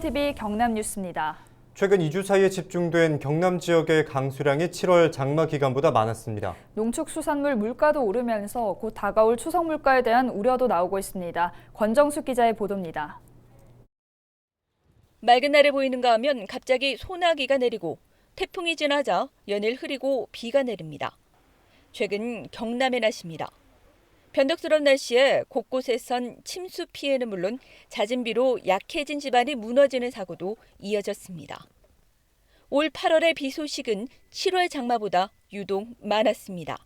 헬로티비 경남 뉴스입니다. 최근 2주 사이에 집중된 경남 지역의 강수량이 7월 장마 기간보다 많았습니다. 농축수산물 물가도 오르면서 곧 다가올 추석 물가에 대한 우려도 나오고 있습니다. 권정숙 기자의 보도입니다. 맑은 날에 보이는가 하면 갑자기 소나기가 내리고 태풍이 지나자 연일 흐리고 비가 내립니다. 최근 경남의 날씨입니다. 변덕스러운 날씨에 곳곳에선 침수 피해는 물론 잦은 비로 약해진 집안이 무너지는 사고도 이어졌습니다. 올 8월의 비 소식은 7월 장마보다 유독 많았습니다.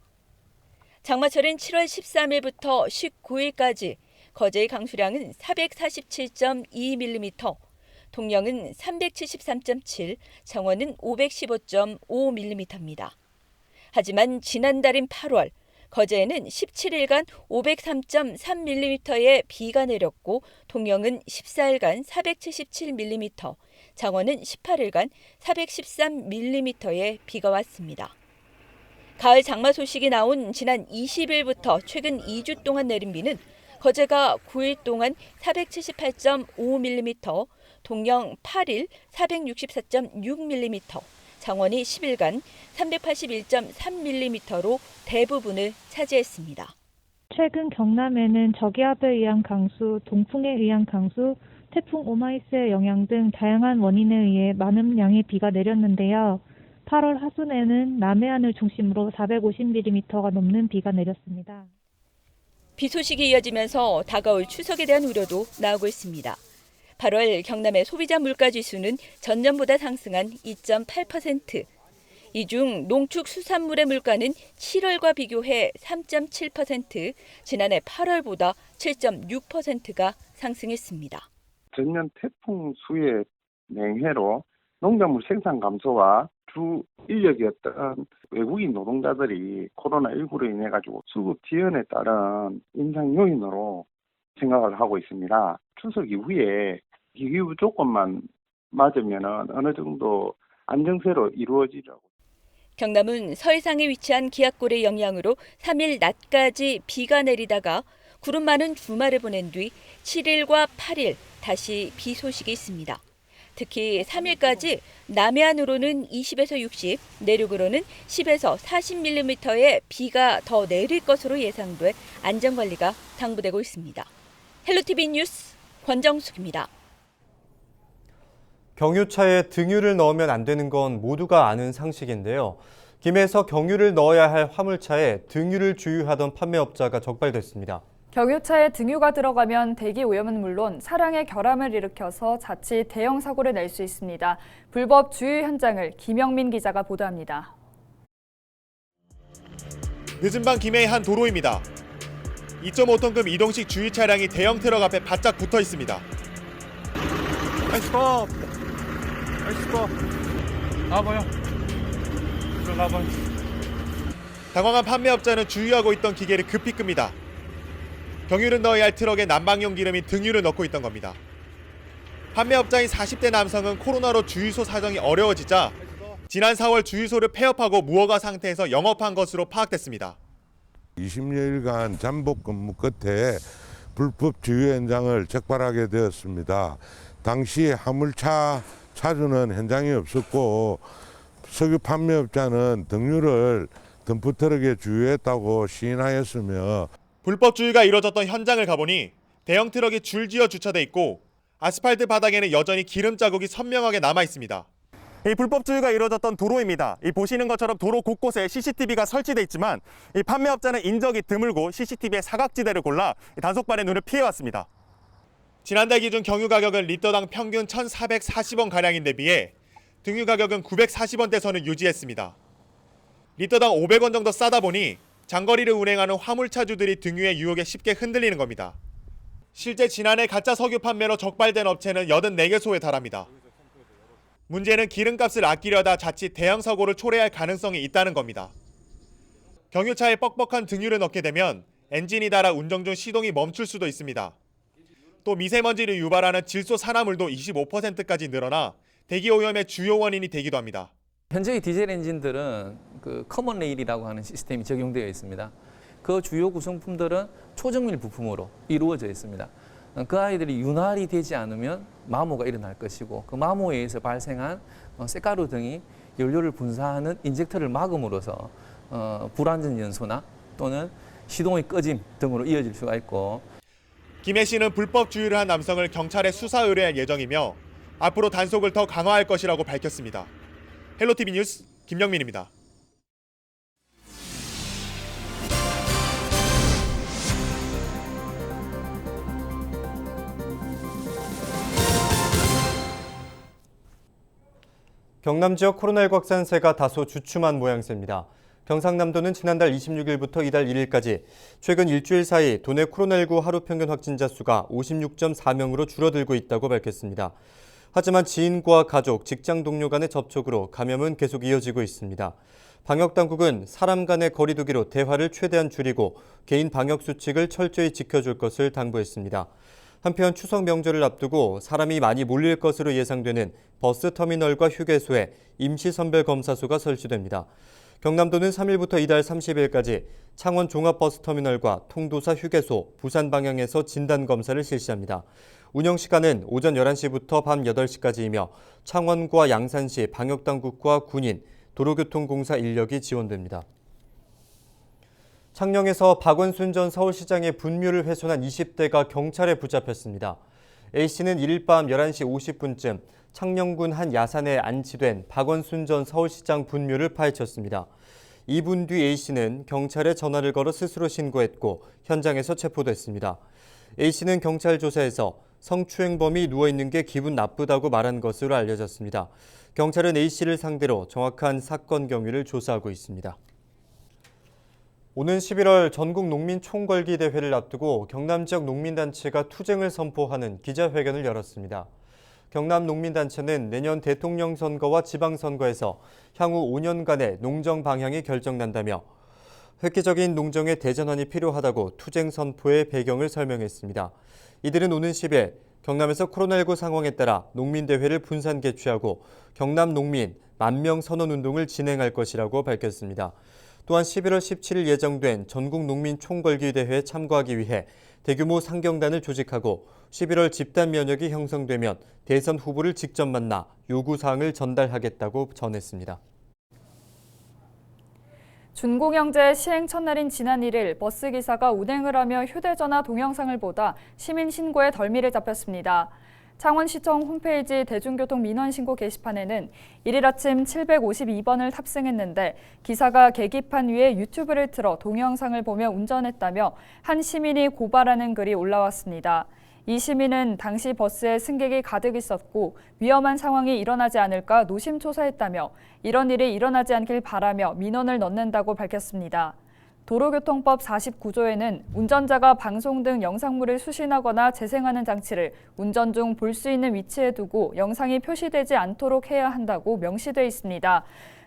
장마철인 7월 13일부터 19일까지 거제의 강수량은 447.2mm, 통영은 373.7, 창원은 515.5mm입니다. 하지만 지난달인 8월, 거제에는 17일간 503.3mm의 비가 내렸고 통영은 14일간 477mm, 창원은 18일간 413mm의 비가 왔습니다. 가을 장마 소식이 나온 지난 20일부터 최근 2주 동안 내린 비는 거제가 9일 동안 478.5mm, 통영 8일 464.6mm, 창원이 10일간 381.3mm로 대부분을 차지했습니다. 최근 경남에는 저기압에 의한 강수, 동풍에 의한 강수, 태풍 오마이스의 영향 등 다양한 원인에 의해 많은 양의 비가 내렸는데요. 8월 하순에는 남해안을 중심으로 450mm가 넘는 비가 내렸습니다. 비 소식이 이어지면서 다가올 추석에 대한 우려도 나오고 있습니다. 8월 경남의 소비자 물가지수는 전년보다 상승한 2.8%. 이 중 농축수산물의 물가는 7월과 비교해 3.7%, 지난해 8월보다 7.6%가 상승했습니다. 전년 태풍 수해 맹해로 농작물 생산 감소와 주 인력이었던 외국인 노동자들이 코로나19로 인해 가지고 수급 지연에 따른 인상 요인으로 생각을 하고 있습니다. 추석 이후에 기후 조건만 맞으면 어느 정도 안정세로 이루어지라고. 경남은 서해상에 위치한 기압골의 영향으로 3일 낮까지 비가 내리다가 구름 많은 주말을 보낸 뒤 7일과 8일 다시 비 소식이 있습니다. 특히 3일까지 남해안으로는 20에서 60, 내륙으로는 10에서 40mm의 비가 더 내릴 것으로 예상돼 안전관리가 당부되고 있습니다. 헬로티비 뉴스 권정숙입니다. 경유차에 등유를 넣으면 안 되는 건 모두가 아는 상식인데요. 김해에서 경유를 넣어야 할 화물차에 등유를 주유하던 판매업자가 적발됐습니다. 경유차에 등유가 들어가면 대기 오염은 물론 차량의 결함을 일으켜서 자칫 대형 사고를 낼 수 있습니다. 불법 주유 현장을 김영민 기자가 보도합니다. 늦은 밤 김해의 한 도로입니다. 2.5톤급 이동식 주유 차량이 대형 트럭 앞에 바짝 붙어 있습니다. 스톱! 스톱! 나와봐요. 나와봐요. 당황한 판매업자는 주유하고 있던 기계를 급히 끕니다. 경유를 넣어야 할 트럭에 난방용 기름인 등유를 넣고 있던 겁니다. 판매업자인 40대 남성은 코로나로 주유소 사정이 어려워지자 지난 4월 주유소를 폐업하고 무허가 상태에서 영업한 것으로 파악됐습니다. 20여일간 잠복 근무 끝에 불법 주유 현장을 적발하게 되었습니다. 당시 화물차 차주는 현장에 없었고 석유 판매업자는 등유를 덤프트럭에 주유했다고 시인하였으며 불법 주유가 이뤄졌던 현장을 가보니 대형 트럭이 줄지어 주차돼 있고 아스팔트 바닥에는 여전히 기름 자국이 선명하게 남아 있습니다. 이 불법 주유가 이루어졌던 도로입니다. 이 보시는 것처럼 도로 곳곳에 CCTV가 설치돼 있지만 이 판매업자는 인적이 드물고 CCTV의 사각지대를 골라 단속반의 눈을 피해왔습니다. 지난달 기준 경유 가격은 리터당 평균 1,440원 가량인데 비해 등유 가격은 940원대선을 유지했습니다. 리터당 500원 정도 싸다 보니 장거리를 운행하는 화물차주들이 등유의 유혹에 쉽게 흔들리는 겁니다. 실제 지난해 가짜 석유 판매로 적발된 업체는 84개소에 달합니다. 문제는 기름값을 아끼려다 자칫 대형 사고를 초래할 가능성이 있다는 겁니다. 경유차에 뻑뻑한 등유를 넣게 되면 엔진이 닳아 운전 중 시동이 멈출 수도 있습니다. 또 미세먼지를 유발하는 질소 산화물도 25%까지 늘어나 대기 오염의 주요 원인이 되기도 합니다. 현재의 디젤 엔진들은 커먼 레일이라고 하는 시스템이 적용되어 있습니다. 그 주요 구성품들은 초정밀 부품으로 이루어져 있습니다. 그 아이들이 윤활이 되지 않으면 마모가 일어날 것이고 그 마모에 의해서 발생한 쇳가루 등이 연료를 분사하는 인젝터를 막음으로써 불안전 연소나 또는 시동의 꺼짐 등으로 이어질 수가 있고 김해 씨는 불법 주유를 한 남성을 경찰에 수사 의뢰할 예정이며 앞으로 단속을 더 강화할 것이라고 밝혔습니다. 헬로티비 뉴스 김영민입니다. 경남 지역 코로나19 확산세가 다소 주춤한 모양새입니다. 경상남도는 지난달 26일부터 이달 1일까지 최근 일주일 사이 도내 코로나19 하루 평균 확진자 수가 56.4명으로 줄어들고 있다고 밝혔습니다. 하지만 지인과 가족, 직장 동료 간의 접촉으로 감염은 계속 이어지고 있습니다. 방역당국은 사람 간의 거리 두기로 대화를 최대한 줄이고 개인 방역 수칙을 철저히 지켜줄 것을 당부했습니다. 한편 추석 명절을 앞두고 사람이 많이 몰릴 것으로 예상되는 버스터미널과 휴게소에 임시선별검사소가 설치됩니다. 경남도는 3일부터 이달 30일까지 창원 종합버스터미널과 통도사 휴게소, 부산 방향에서 진단검사를 실시합니다. 운영시간은 오전 11시부터 밤 8시까지이며 창원과 양산시 방역당국과 군인, 도로교통공사 인력이 지원됩니다. 창녕에서 박원순 전 서울시장의 분묘를 훼손한 20대가 경찰에 붙잡혔습니다. A씨는 1일 밤 11시 50분쯤 창녕군 한 야산에 안치된 박원순 전 서울시장 분묘를 파헤쳤습니다. 2분 뒤 A씨는 경찰에 전화를 걸어 스스로 신고했고 현장에서 체포됐습니다. A씨는 경찰 조사에서 성추행범이 누워있는 게 기분 나쁘다고 말한 것으로 알려졌습니다. 경찰은 A씨를 상대로 정확한 사건 경위를 조사하고 있습니다. 오는 11월 전국 농민 총궐기 대회를 앞두고 경남 지역 농민단체가 투쟁을 선포하는 기자회견을 열었습니다. 경남 농민단체는 내년 대통령 선거와 지방선거에서 향후 5년간의 농정 방향이 결정난다며 획기적인 농정의 대전환이 필요하다고 투쟁 선포의 배경을 설명했습니다. 이들은 오는 10일 경남에서 코로나19 상황에 따라 농민대회를 분산 개최하고 경남 농민 10,000명 선언운동을 진행할 것이라고 밝혔습니다. 또한 11월 17일 예정된 전국 농민 총궐기 대회에 참가하기 위해 대규모 상경단을 조직하고 11월 집단 면역이 형성되면 대선 후보를 직접 만나 요구사항을 전달하겠다고 전했습니다. 준공영제 시행 첫날인 지난 1일 버스기사가 운행을 하며 휴대전화 동영상을 보다 시민 신고에 덜미를 잡혔습니다. 창원시청 홈페이지 대중교통 민원신고 게시판에는 1일 아침 752번을 탑승했는데 기사가 계기판 위에 유튜브를 틀어 동영상을 보며 운전했다며 한 시민이 고발하는 글이 올라왔습니다. 이 시민은 당시 버스에 승객이 가득 있었고 위험한 상황이 일어나지 않을까 노심초사했다며 이런 일이 일어나지 않길 바라며 민원을 넣는다고 밝혔습니다. 도로교통법 49조에는 운전자가 방송 등 영상물을 수신하거나 재생하는 장치를 운전 중 볼 수 있는 위치에 두고 영상이 표시되지 않도록 해야 한다고 명시돼 있습니다.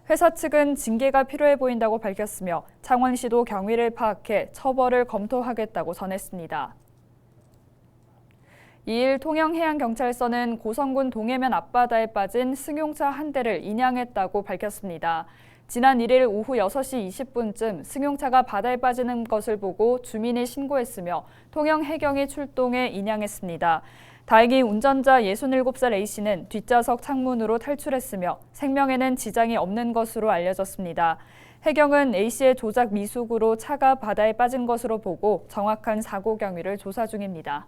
회사 측은 징계가 필요해 보인다고 밝혔으며 창원시도 경위를 파악해 처벌을 검토하겠다고 전했습니다. 2일 통영해양경찰서는 고성군 동해면 앞바다에 빠진 승용차 한 대를 인양했다고 밝혔습니다. 지난 1일 오후 6시 20분쯤 승용차가 바다에 빠지는 것을 보고 주민이 신고했으며 통영해경이 출동해 인양했습니다. 다행히 운전자 67살 A씨는 뒷좌석 창문으로 탈출했으며 생명에는 지장이 없는 것으로 알려졌습니다. 해경은 A씨의 조작 미숙으로 차가 바다에 빠진 것으로 보고 정확한 사고 경위를 조사 중입니다.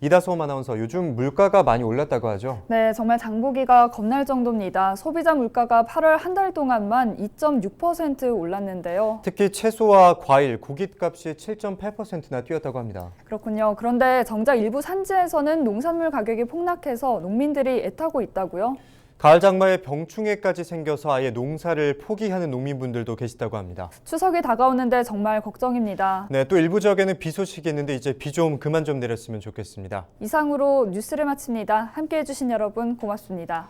이다솜 아나운서, 요즘 물가가 많이 올랐다고 하죠? 네, 정말 장보기가 겁날 정도입니다. 소비자 물가가 8월 한 달 동안만 2.6% 올랐는데요. 특히 채소와 과일, 고깃값이 7.8%나 뛰었다고 합니다. 그렇군요. 그런데 정작 일부 산지에서는 농산물 가격이 폭락해서 농민들이 애타고 있다고요? 가을 장마에 병충해까지 생겨서 아예 농사를 포기하는 농민분들도 계시다고 합니다. 추석이 다가오는데 정말 걱정입니다. 네, 또 일부 지역에는 비 소식이 있는데 이제 비 좀 그만 좀 내렸으면 좋겠습니다. 이상으로 뉴스를 마칩니다. 함께해 주신 여러분 고맙습니다.